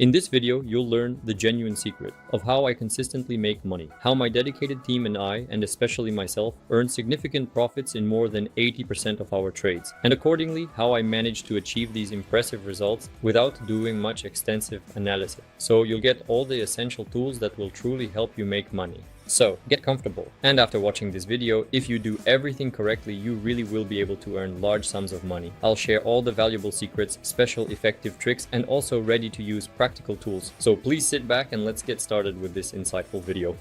In this video, you'll learn the genuine secret of how I consistently make money, how my dedicated team and I, and especially myself, earn significant profits in more than 80% of our trades, and accordingly, how I manage to achieve these impressive results without doing much extensive analysis. So you'll get all the essential tools that will truly help you make money. So get comfortable. And after watching this video, if you do everything correctly, you really will be able to earn large sums of money. I'll share all the valuable secrets, special effective tricks, and also ready to use practical tools. So please sit back and let's get started with this insightful video.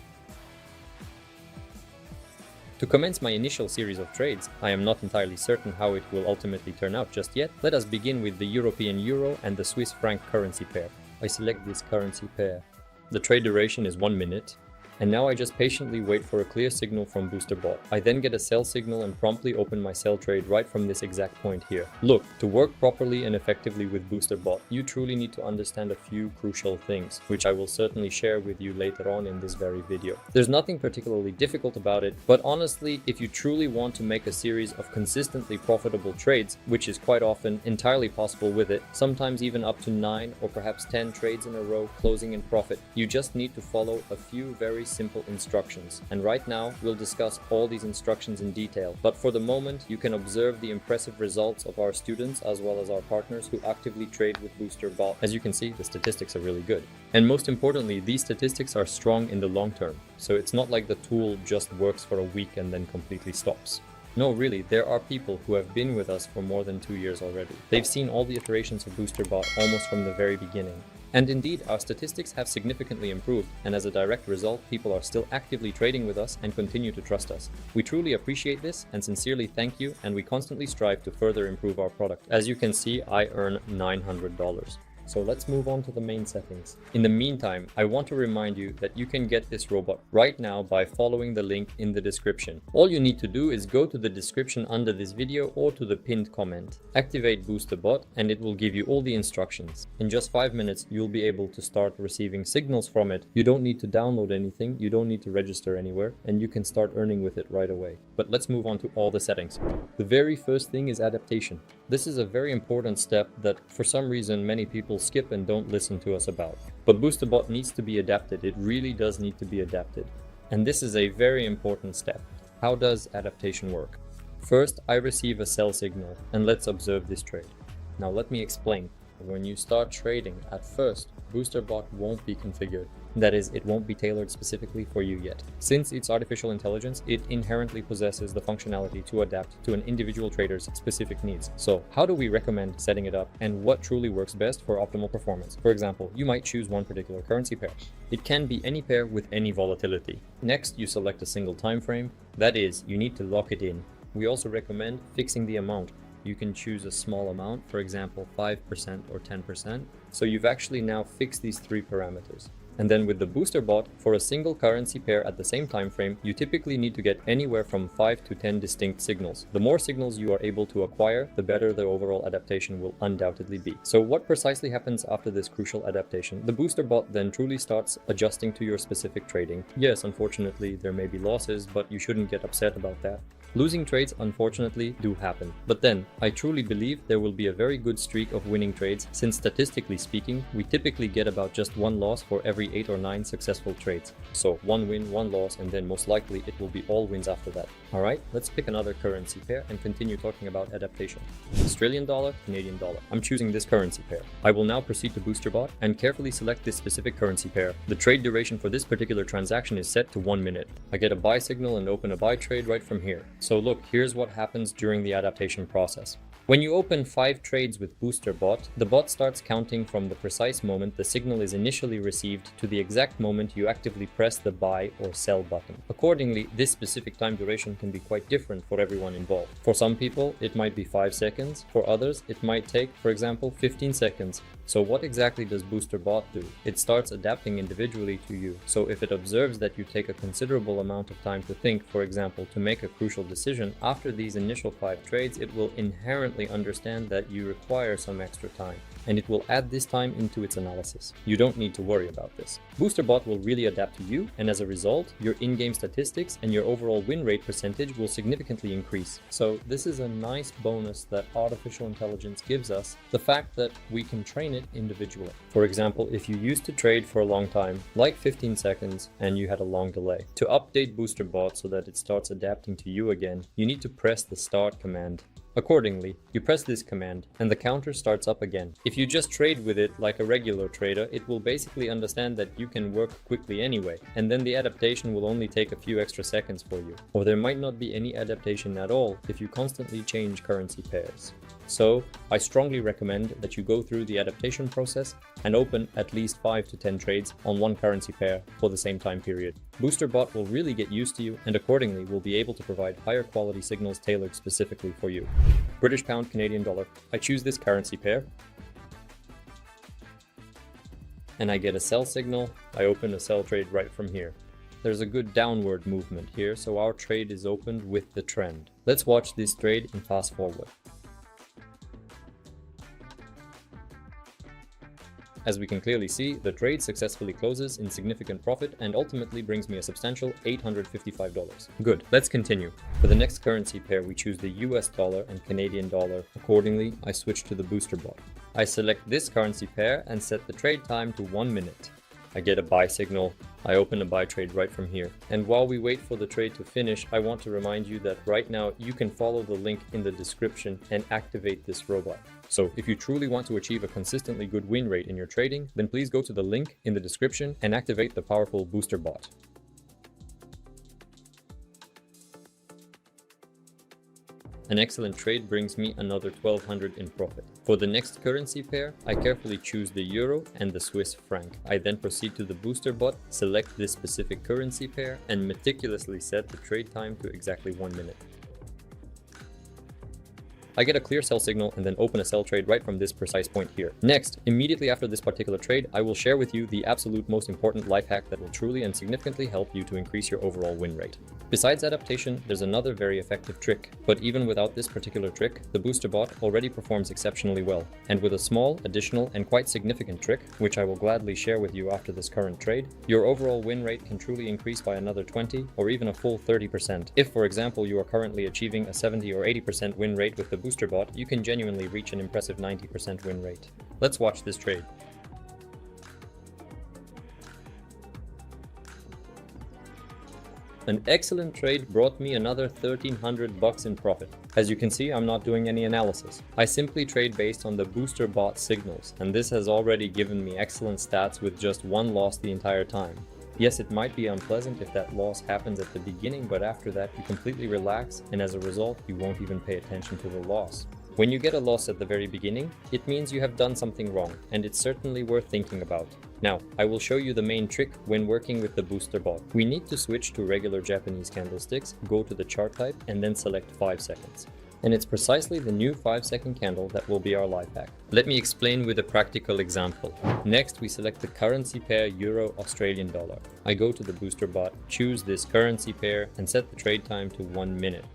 To commence my initial series of trades, I am not entirely certain how it will ultimately turn out just yet. Let us begin with the European Euro and the Swiss franc currency pair. I select this currency pair. The trade duration is 1 minute. And now I just patiently wait for a clear signal from BoosterBot. I then get a sell signal and promptly open my sell trade right from this exact point here. Look, to work properly and effectively with BoosterBot, you truly need to understand a few crucial things, which I will certainly share with you later on in this very video. There's nothing particularly difficult about it, but honestly, if you truly want to make a series of consistently profitable trades, which is quite often entirely possible with it, sometimes even up to 9 or perhaps 10 trades in a row closing in profit, you just need to follow a few very simple instructions. And right now we'll discuss all these instructions in detail, but for the moment you can observe the impressive results of our students as well as our partners who actively trade with BoosterBot. As you can see, the statistics are really good. And most importantly, these statistics are strong in the long term. So it's not like the tool just works for a week and then completely stops. No, really, there are people who have been with us for more than 2 years already. They've seen all the iterations of BoosterBot almost from the very beginning. And indeed, our statistics have significantly improved, and as a direct result, people are still actively trading with us and continue to trust us. We truly appreciate this and sincerely thank you, and we constantly strive to further improve our product. As you can see, I earn $900. So let's move on to the main settings. In the meantime, I want to remind you that you can get this robot right now by following the link in the description. All you need to do is go to the description under this video or to the pinned comment. Activate BoosterBot and it will give you all the instructions. In just 5 minutes, you'll be able to start receiving signals from it. You don't need to download anything, you don't need to register anywhere, and you can start earning with it right away. But let's move on to all the settings. The very first thing is adaptation. This is a very important step that for some reason many people skip and don't listen to us about. But BoosterBot needs to be adapted. It really does need to be adapted. And this is a very important step. How does adaptation work? First, I receive a sell signal, and let's observe this trade. Now let me explain. When you start trading, at first, BoosterBot won't be configured. That is, it won't be tailored specifically for you yet. Since it's artificial intelligence, it inherently possesses the functionality to adapt to an individual trader's specific needs. So how do we recommend setting it up, and what truly works best for optimal performance? For example, you might choose one particular currency pair. It can be any pair with any volatility. Next, you select a single time frame. That is, you need to lock it in. We also recommend fixing the amount. You can choose a small amount, for example 5% or 10%. So you've actually now fixed these 3 parameters. And then with the BoosterBot, for a single currency pair at the same time frame, you typically need to get anywhere from 5 to 10 distinct signals. The more signals you are able to acquire, the better the overall adaptation will undoubtedly be. So what precisely happens after this crucial adaptation? The BoosterBot then truly starts adjusting to your specific trading. Yes, unfortunately, there may be losses, but you shouldn't get upset about that. Losing trades unfortunately do happen, but then I truly believe there will be a very good streak of winning trades, since statistically speaking, we typically get about just 1 loss for every 8 or 9 successful trades. So 1 win, 1 loss, and then most likely it will be all wins after that. Alright, let's pick another currency pair and continue talking about adaptation. Australian dollar, Canadian dollar. I'm choosing this currency pair. I will now proceed to BoosterBot and carefully select this specific currency pair. The trade duration for this particular transaction is set to 1 minute. I get a buy signal and open a buy trade right from here. So look, here's what happens during the adaptation process. When you open 5 trades with BoosterBot, the bot starts counting from the precise moment the signal is initially received to the exact moment you actively press the buy or sell button. Accordingly, this specific time duration can be quite different for everyone involved. For some people, it might be 5 seconds. For others, it might take, for example, 15 seconds. So what exactly does BoosterBot do? It starts adapting individually to you. So if it observes that you take a considerable amount of time to think, for example, to make a crucial decision, after these initial 5 trades, it will inherently understand that you require some extra time. and it will add this time into its analysis. You don't need to worry about this. BoosterBot will really adapt to you, and as a result, your in-game statistics and your overall win rate percentage will significantly increase. So this is a nice bonus that artificial intelligence gives us, the fact that we can train it individually. For example, if you used to trade for a long time, like 15 seconds, and you had a long delay, to update BoosterBot so that it starts adapting to you again, you need to press the start command. Accordingly, you press this command and the counter starts up again. If you just trade with it like a regular trader, it will basically understand that you can work quickly anyway, and then the adaptation will only take a few extra seconds for you. Or there might not be any adaptation at all if you constantly change currency pairs. So, I strongly recommend that you go through the adaptation process and open at least 5 to 10 trades on one currency pair for the same time period. BoosterBot will really get used to you and accordingly will be able to provide higher quality signals tailored specifically for you. British pound, Canadian dollar. I choose this currency pair and I get a sell signal. I open a sell trade right from here. There's a good downward movement here, so our trade is opened with the trend. Let's watch this trade and fast forward. As we can clearly see, the trade successfully closes in significant profit and ultimately brings me a substantial $855. Good, let's continue. For the next currency pair, we choose the US dollar and Canadian dollar. Accordingly, I switch to the BoosterBot. I select this currency pair and set the trade time to 1 minute. I get a buy signal. I open a buy trade right from here. And while we wait for the trade to finish, I want to remind you that right now you can follow the link in the description and activate this robot. So if you truly want to achieve a consistently good win rate in your trading, then please go to the link in the description and activate the powerful BoosterBot. An excellent trade brings me another 1200 in profit. For the next currency pair, I carefully choose the euro and the Swiss franc. I then proceed to the BoosterBot, select this specific currency pair, and meticulously set the trade time to exactly 1 minute. I get a clear sell signal and then open a sell trade right from this precise point here. Next, immediately after this particular trade, I will share with you the absolute most important life hack that will truly and significantly help you to increase your overall win rate. Besides adaptation, there's another very effective trick, but even without this particular trick, the BoosterBot already performs exceptionally well. And with a small, additional, and quite significant trick, which I will gladly share with you after this current trade, your overall win rate can truly increase by another 20 or even a full 30%. If, for example, you are currently achieving a 70 or 80% win rate with the BoosterBot, you can genuinely reach an impressive 90% win rate. Let's watch this trade. An excellent trade brought me another $1,300 in profit. As you can see, I'm not doing any analysis. I simply trade based on the BoosterBot signals, and this has already given me excellent stats with just one loss the entire time. Yes, it might be unpleasant if that loss happens at the beginning, but after that you completely relax, and as a result, you won't even pay attention to the loss. When you get a loss at the very beginning, it means you have done something wrong, and it's certainly worth thinking about. Now, I will show you the main trick when working with the BoosterBot. We need to switch to regular Japanese candlesticks, go to the chart type, and then select 5 seconds. And it's precisely the new 5-second candle that will be our life hack. Let me explain with a practical example. Next, we select the currency pair Euro-Australian dollar. I go to the BoosterBot, choose this currency pair, and set the trade time to 1 minute.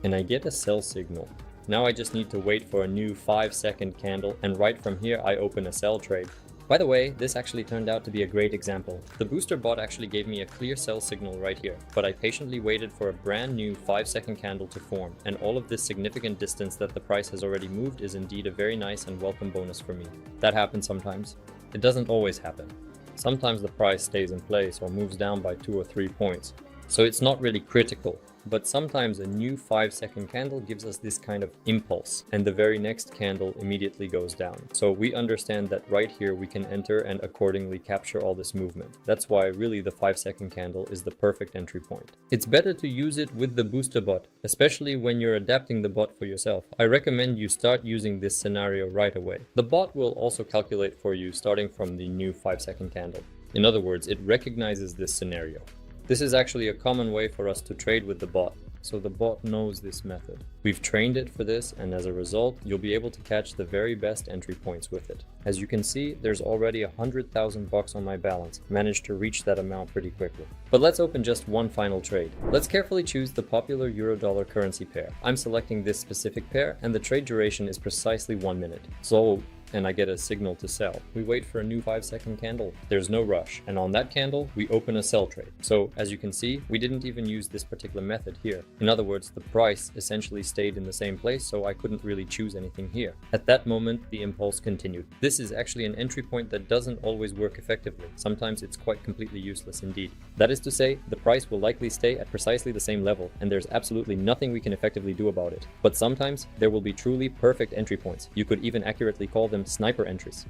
And I get a sell signal. Now I just need to wait for a new 5-second candle, and right from here I open a sell trade. By the way, this actually turned out to be a great example. The BoosterBot actually gave me a clear sell signal right here, but I patiently waited for a brand new 5-second candle to form, and all of this significant distance that the price has already moved is indeed a very nice and welcome bonus for me. That happens sometimes. It doesn't always happen. Sometimes the price stays in place or moves down by 2 or 3 points, so it's not really critical. But sometimes a new 5-second candle gives us this kind of impulse, and the very next candle immediately goes down. So we understand that right here we can enter and accordingly capture all this movement. That's why really the 5-second candle is the perfect entry point. It's better to use it with the BoosterBot, especially when you're adapting the bot for yourself. I recommend you start using this scenario right away. The bot will also calculate for you starting from the new 5-second candle. In other words, it recognizes this scenario. This is actually a common way for us to trade with the bot, so the bot knows this method. We've trained it for this, and as a result, you'll be able to catch the very best entry points with it. As you can see, there's already $100,000 on my balance. Managed to reach that amount pretty quickly. But let's open just one final trade. Let's carefully choose the popular euro-dollar currency pair. I'm selecting this specific pair, and the trade duration is precisely 1 minute. So and I get a signal to sell. We wait for a new 5-second candle. There's no rush. And on that candle, we open a sell trade. So as you can see, we didn't even use this particular method here. In other words, the price essentially stayed in the same place, so I couldn't really choose anything here. At that moment, the impulse continued. This is actually an entry point that doesn't always work effectively. Sometimes it's quite completely useless indeed. That is to say, the price will likely stay at precisely the same level, and there's absolutely nothing we can effectively do about it. But sometimes there will be truly perfect entry points. You could even accurately call them sniper entries.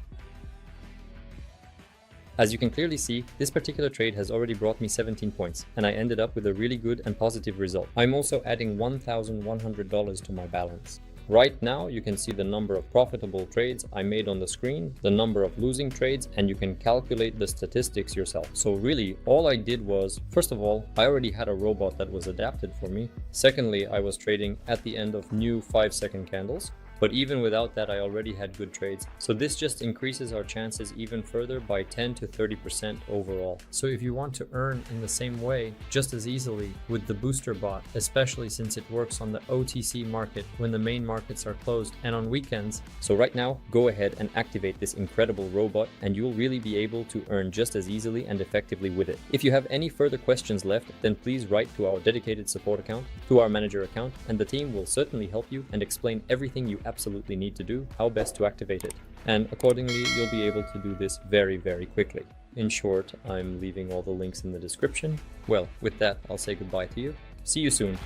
As you can clearly see, this particular trade has already brought me 17 points, and I ended up with a really good and positive result. I'm also adding $1,100 to my balance. Right now, you can see the number of profitable trades I made on the screen, the number of losing trades, and you can calculate the statistics yourself. So really, all I did was, first of all, I already had a robot that was adapted for me. Secondly, I was trading at the end of new 5-second candles. But even without that, I already had good trades. So this just increases our chances even further by 10 to 30% overall. So if you want to earn in the same way, just as easily with the booster bot, especially since it works on the OTC market when the main markets are closed and on weekends. So right now, go ahead and activate this incredible robot and you'll really be able to earn just as easily and effectively with it. If you have any further questions left, then please write to our dedicated support account, to our manager account, and the team will certainly help you and explain everything you absolutely need to do, how best to activate it. And accordingly, you'll be able to do this very, very quickly. In short, I'm leaving all the links in the description. Well, with that, I'll say goodbye to you. See you soon.